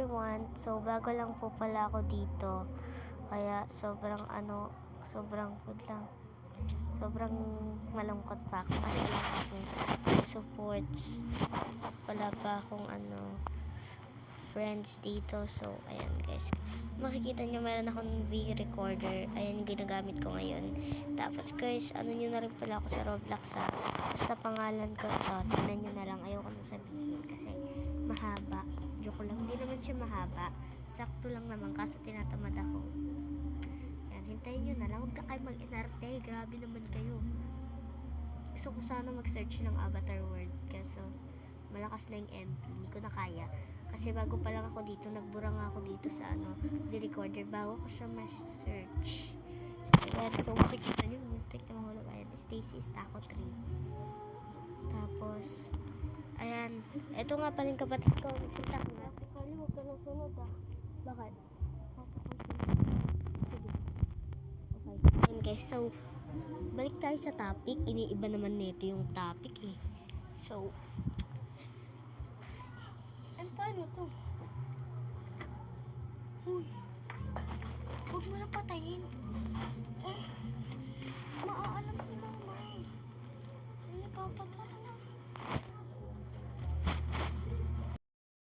everyone. So, bago lang po pala ako dito. Kaya, good lang. Sobrang malungkot pa ako kasi wala akong supports. Wala pa akong friends dito. So, ayan guys. Makikita nyo, meron akong V-recorder. Ayan yung ginagamit ko ngayon. Tapos guys, nyo na rin pala ako sa Roblox ha. Basta pangalan ko to. Tignan nyo na lang. Ayoko na sabihin kasi mahaba. Joke lang. Hindi naman siya mahaba. Sakto lang naman kaso tinatamad ako. Ayan, hintayin nyo na lang. Huwag na kayo mag-inarte. Grabe naman kayo. Gusto ko sana mag-search ng Avatar World. Kaso malakas na yung MP. Hindi ko na kaya. Kasi bago pa lang ako dito, nagbura nga ako dito sa V-recorder. Bago ko siya ma-search. Ayan, so makikita nyo, muntik na mahulog. Ayan, Stacy Taco 3. Tapos, ayan. Ito nga pala yung kapatid ko. Magsinta ko na. Si Carly, huwag ka na sunod ah. Bakit? Sige. Okay. Ayan guys, so, balik tayo sa topic. Iniiba naman nito yung topic eh. So, paano to? Uy, huwag mo na patayin. Oh.